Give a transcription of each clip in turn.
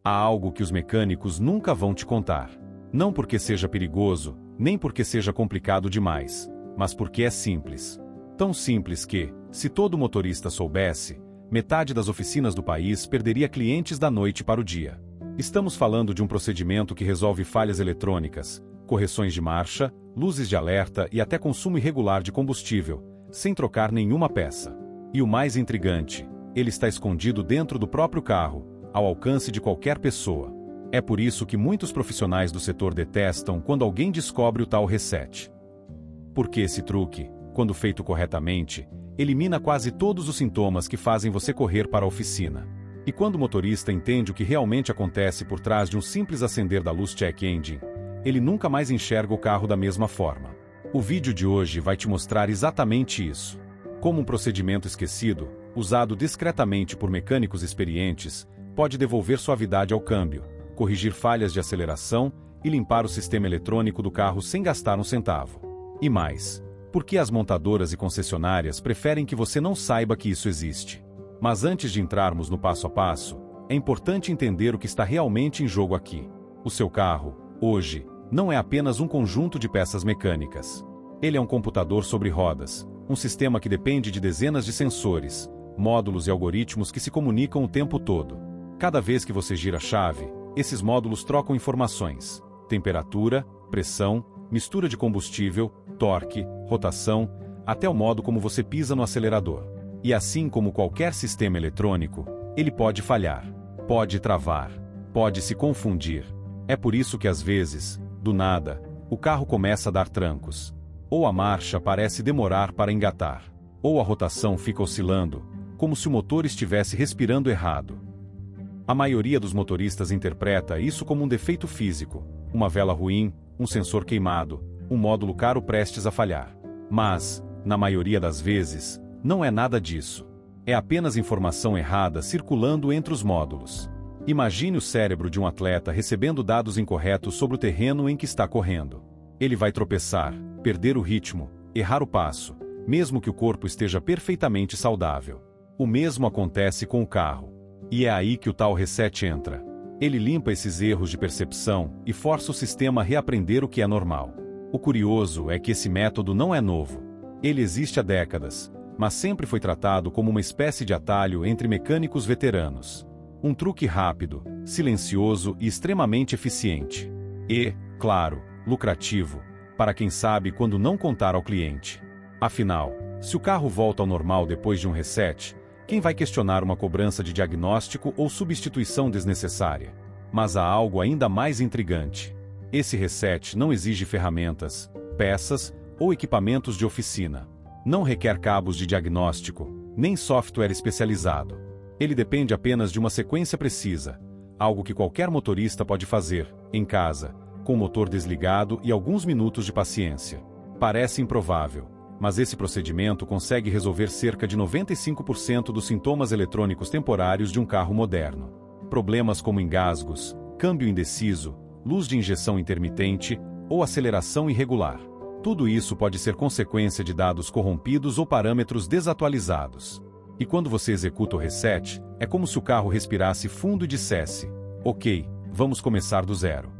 Há algo que os mecânicos nunca vão te contar. Não porque seja perigoso, nem porque seja complicado demais, mas porque é simples. Tão simples que, se todo motorista soubesse, metade das oficinas do país perderia clientes da noite para o dia. Estamos falando de um procedimento que resolve falhas eletrônicas, correções de marcha, luzes de alerta e até consumo irregular de combustível, sem trocar nenhuma peça. E o mais intrigante, ele está escondido dentro do próprio carro, ao alcance de qualquer pessoa. É por isso que muitos profissionais do setor detestam quando alguém descobre o tal reset. Porque esse truque, quando feito corretamente, elimina quase todos os sintomas que fazem você correr para a oficina. E quando o motorista entende o que realmente acontece por trás de um simples acender da luz check engine, ele nunca mais enxerga o carro da mesma forma. O vídeo de hoje vai te mostrar exatamente isso. Como um procedimento esquecido, usado discretamente por mecânicos experientes, pode devolver suavidade ao câmbio, corrigir falhas de aceleração e limpar o sistema eletrônico do carro sem gastar um centavo. E mais, por que as montadoras e concessionárias preferem que você não saiba que isso existe? Mas antes de entrarmos no passo a passo, é importante entender o que está realmente em jogo aqui. O seu carro, hoje, não é apenas um conjunto de peças mecânicas. Ele é um computador sobre rodas, um sistema que depende de dezenas de sensores, módulos e algoritmos que se comunicam o tempo todo. Cada vez que você gira a chave, esses módulos trocam informações: temperatura, pressão, mistura de combustível, torque, rotação, até o modo como você pisa no acelerador. E assim como qualquer sistema eletrônico, ele pode falhar, pode travar, pode se confundir. É por isso que às vezes, do nada, o carro começa a dar trancos. Ou a marcha parece demorar para engatar. Ou a rotação fica oscilando, como se o motor estivesse respirando errado. A maioria dos motoristas interpreta isso como um defeito físico, uma vela ruim, um sensor queimado, um módulo caro prestes a falhar. Mas, na maioria das vezes, não é nada disso. É apenas informação errada circulando entre os módulos. Imagine o cérebro de um atleta recebendo dados incorretos sobre o terreno em que está correndo. Ele vai tropeçar, perder o ritmo, errar o passo, mesmo que o corpo esteja perfeitamente saudável. O mesmo acontece com o carro. E é aí que o tal reset entra. Ele limpa esses erros de percepção e força o sistema a reaprender o que é normal. O curioso é que esse método não é novo. Ele existe há décadas, mas sempre foi tratado como uma espécie de atalho entre mecânicos veteranos. Um truque rápido, silencioso e extremamente eficiente. E, claro, lucrativo, para quem sabe quando não contar ao cliente. Afinal, se o carro volta ao normal depois de um reset, quem vai questionar uma cobrança de diagnóstico ou substituição desnecessária? Mas há algo ainda mais intrigante. Esse reset não exige ferramentas, peças ou equipamentos de oficina. Não requer cabos de diagnóstico, nem software especializado. Ele depende apenas de uma sequência precisa, algo que qualquer motorista pode fazer, em casa, com o motor desligado e alguns minutos de paciência. Parece improvável, mas esse procedimento consegue resolver cerca de 95% dos sintomas eletrônicos temporários de um carro moderno. Problemas como engasgos, câmbio indeciso, luz de injeção intermitente ou aceleração irregular. Tudo isso pode ser consequência de dados corrompidos ou parâmetros desatualizados. E quando você executa o reset, é como se o carro respirasse fundo e dissesse: ok, vamos começar do zero.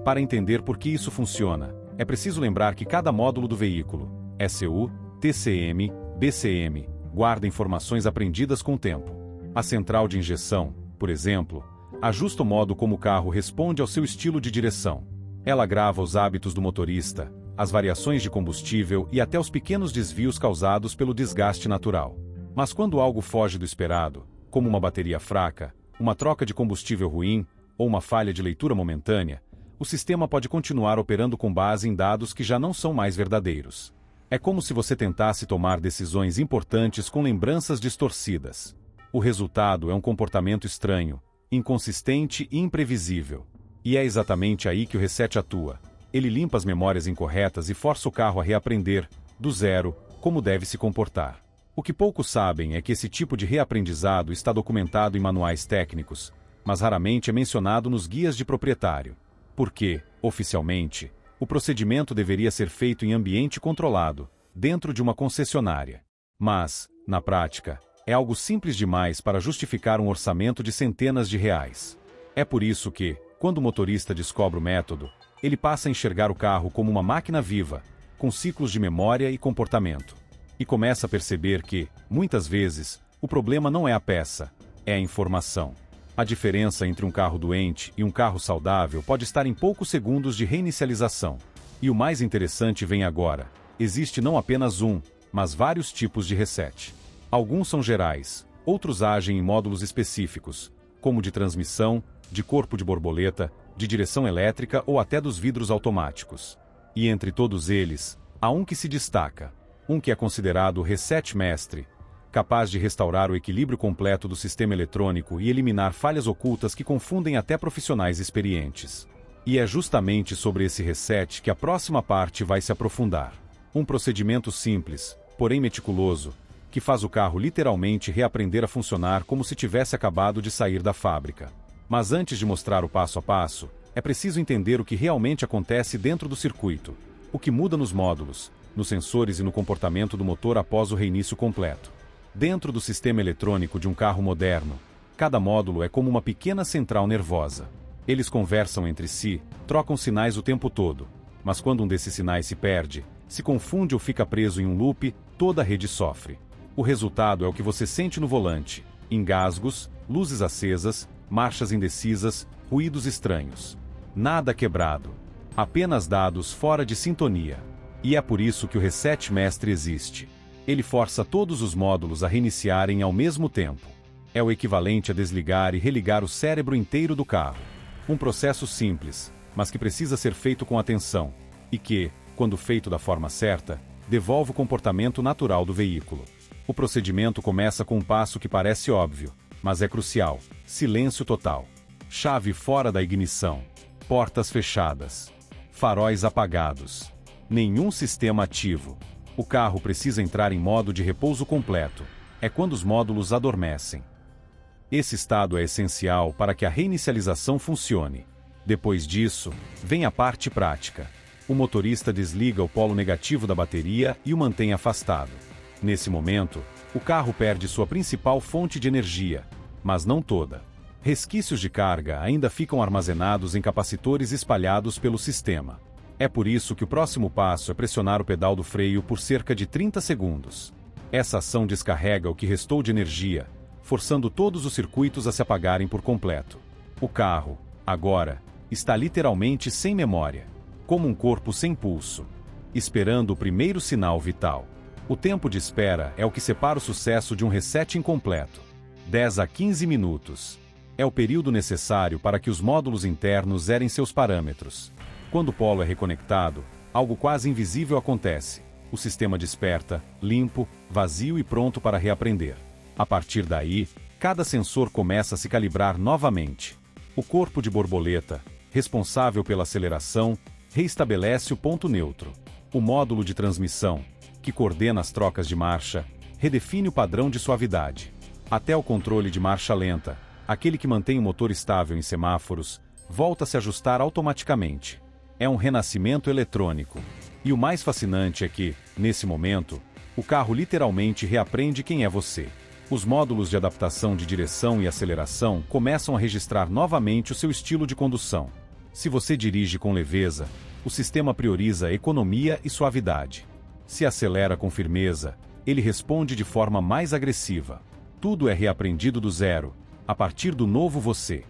Para entender por que isso funciona, é preciso lembrar que cada módulo do veículo, ECU, TCM, BCM, guarda informações aprendidas com o tempo. A central de injeção, por exemplo, ajusta o modo como o carro responde ao seu estilo de direção. Ela grava os hábitos do motorista, as variações de combustível e até os pequenos desvios causados pelo desgaste natural. Mas quando algo foge do esperado, como uma bateria fraca, uma troca de combustível ruim ou uma falha de leitura momentânea, o sistema pode continuar operando com base em dados que já não são mais verdadeiros. É como se você tentasse tomar decisões importantes com lembranças distorcidas. O resultado é um comportamento estranho, inconsistente e imprevisível. E é exatamente aí que o reset atua. Ele limpa as memórias incorretas e força o carro a reaprender, do zero, como deve se comportar. O que poucos sabem é que esse tipo de reaprendizado está documentado em manuais técnicos, mas raramente é mencionado nos guias de proprietário. Porque, oficialmente, o procedimento deveria ser feito em ambiente controlado, dentro de uma concessionária. Mas, na prática, é algo simples demais para justificar um orçamento de centenas de reais. É por isso que, quando o motorista descobre o método, ele passa a enxergar o carro como uma máquina viva, com ciclos de memória e comportamento. E começa a perceber que, muitas vezes, o problema não é a peça, é a informação. A diferença entre um carro doente e um carro saudável pode estar em poucos segundos de reinicialização. E o mais interessante vem agora. Existe não apenas um, mas vários tipos de reset. Alguns são gerais, outros agem em módulos específicos, como de transmissão, de corpo de borboleta, de direção elétrica ou até dos vidros automáticos. E entre todos eles, há um que se destaca, um que é considerado o reset mestre, capaz de restaurar o equilíbrio completo do sistema eletrônico e eliminar falhas ocultas que confundem até profissionais experientes. E é justamente sobre esse reset que a próxima parte vai se aprofundar. Um procedimento simples, porém meticuloso, que faz o carro literalmente reaprender a funcionar como se tivesse acabado de sair da fábrica. Mas antes de mostrar o passo a passo, é preciso entender o que realmente acontece dentro do circuito, o que muda nos módulos, nos sensores e no comportamento do motor após o reinício completo. Dentro do sistema eletrônico de um carro moderno, cada módulo é como uma pequena central nervosa. Eles conversam entre si, trocam sinais o tempo todo, mas quando um desses sinais se perde, se confunde ou fica preso em um loop, toda a rede sofre. O resultado é o que você sente no volante: engasgos, luzes acesas, marchas indecisas, ruídos estranhos. Nada quebrado. Apenas dados fora de sintonia. E é por isso que o Reset Mestre existe. Ele força todos os módulos a reiniciarem ao mesmo tempo. É o equivalente a desligar e religar o cérebro inteiro do carro. Um processo simples, mas que precisa ser feito com atenção, e que, quando feito da forma certa, devolve o comportamento natural do veículo. O procedimento começa com um passo que parece óbvio, mas é crucial: silêncio total. Chave fora da ignição. Portas fechadas. Faróis apagados. Nenhum sistema ativo. O carro precisa entrar em modo de repouso completo. É quando os módulos adormecem. Esse estado é essencial para que a reinicialização funcione. Depois disso, vem a parte prática. O motorista desliga o polo negativo da bateria e o mantém afastado. Nesse momento, o carro perde sua principal fonte de energia, mas não toda. Resquícios de carga ainda ficam armazenados em capacitores espalhados pelo sistema. É por isso que o próximo passo é pressionar o pedal do freio por cerca de 30 segundos. Essa ação descarrega o que restou de energia, forçando todos os circuitos a se apagarem por completo. O carro, agora, está literalmente sem memória, como um corpo sem pulso, esperando o primeiro sinal vital. O tempo de espera é o que separa o sucesso de um reset incompleto. 10 a 15 minutos. É o período necessário para que os módulos internos zerem seus parâmetros. Quando o polo é reconectado, algo quase invisível acontece. O sistema desperta, limpo, vazio e pronto para reaprender. A partir daí, cada sensor começa a se calibrar novamente. O corpo de borboleta, responsável pela aceleração, reestabelece o ponto neutro. O módulo de transmissão, que coordena as trocas de marcha, redefine o padrão de suavidade. Até o controle de marcha lenta, aquele que mantém o motor estável em semáforos, volta a se ajustar automaticamente. É um renascimento eletrônico. E o mais fascinante é que, nesse momento, o carro literalmente reaprende quem é você. Os módulos de adaptação de direção e aceleração começam a registrar novamente o seu estilo de condução. Se você dirige com leveza, o sistema prioriza economia e suavidade. Se acelera com firmeza, ele responde de forma mais agressiva. Tudo é reaprendido do zero, a partir do novo você.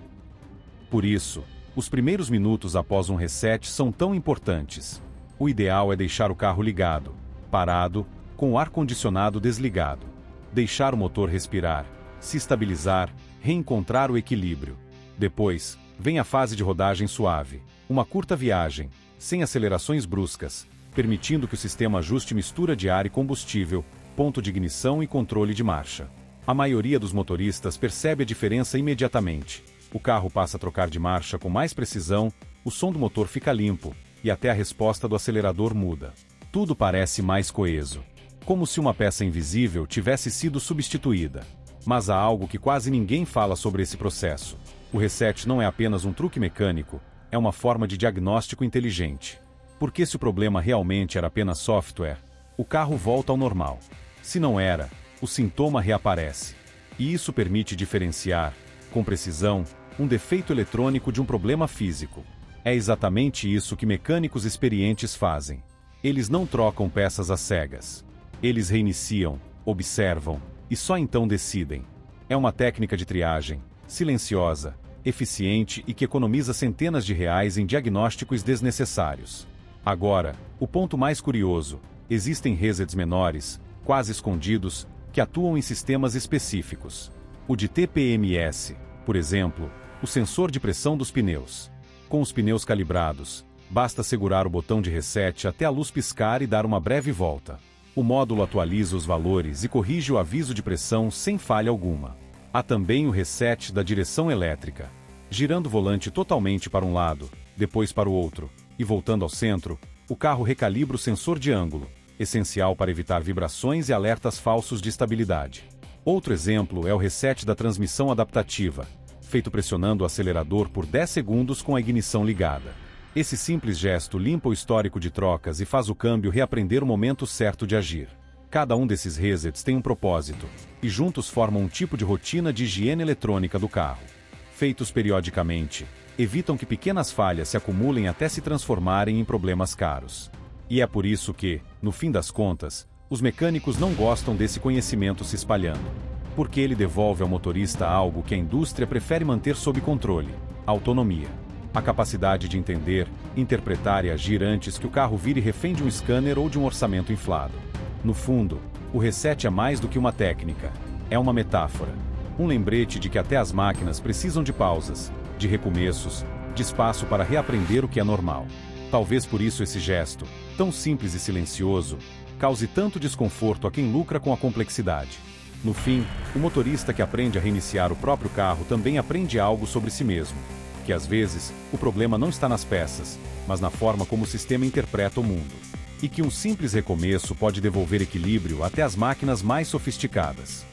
Por isso, os primeiros minutos após um reset são tão importantes. O ideal é deixar o carro ligado, parado, com o ar-condicionado desligado. Deixar o motor respirar, se estabilizar, reencontrar o equilíbrio. Depois, vem a fase de rodagem suave, uma curta viagem, sem acelerações bruscas, permitindo que o sistema ajuste mistura de ar e combustível, ponto de ignição e controle de marcha. A maioria dos motoristas percebe a diferença imediatamente. O carro passa a trocar de marcha com mais precisão, o som do motor fica limpo, e até a resposta do acelerador muda. Tudo parece mais coeso, como se uma peça invisível tivesse sido substituída. Mas há algo que quase ninguém fala sobre esse processo. O reset não é apenas um truque mecânico, é uma forma de diagnóstico inteligente. Porque se o problema realmente era apenas software, o carro volta ao normal. Se não era, o sintoma reaparece. E isso permite diferenciar, com precisão, um defeito eletrônico de um problema físico. É exatamente isso que mecânicos experientes fazem. Eles não trocam peças às cegas. Eles reiniciam, observam, e só então decidem. É uma técnica de triagem, silenciosa, eficiente e que economiza centenas de reais em diagnósticos desnecessários. Agora, o ponto mais curioso: existem resets menores, quase escondidos, que atuam em sistemas específicos. O de TPMS, por exemplo, o sensor de pressão dos pneus. Com os pneus calibrados, basta segurar o botão de reset até a luz piscar e dar uma breve volta. O módulo atualiza os valores e corrige o aviso de pressão sem falha alguma. Há também o reset da direção elétrica. Girando o volante totalmente para um lado, depois para o outro, e voltando ao centro, o carro recalibra o sensor de ângulo, essencial para evitar vibrações e alertas falsos de estabilidade. Outro exemplo é o reset da transmissão adaptativa, feito pressionando o acelerador por 10 segundos com a ignição ligada. Esse simples gesto limpa o histórico de trocas e faz o câmbio reaprender o momento certo de agir. Cada um desses resets tem um propósito, e juntos formam um tipo de rotina de higiene eletrônica do carro. Feitos periodicamente, evitam que pequenas falhas se acumulem até se transformarem em problemas caros. E é por isso que, no fim das contas, os mecânicos não gostam desse conhecimento se espalhando. Porque ele devolve ao motorista algo que a indústria prefere manter sob controle: a autonomia. A capacidade de entender, interpretar e agir antes que o carro vire refém de um scanner ou de um orçamento inflado. No fundo, o reset é mais do que uma técnica. É uma metáfora. Um lembrete de que até as máquinas precisam de pausas, de recomeços, de espaço para reaprender o que é normal. Talvez por isso esse gesto, tão simples e silencioso, cause tanto desconforto a quem lucra com a complexidade. No fim, o motorista que aprende a reiniciar o próprio carro também aprende algo sobre si mesmo. Que às vezes, o problema não está nas peças, mas na forma como o sistema interpreta o mundo. E que um simples recomeço pode devolver equilíbrio até às máquinas mais sofisticadas.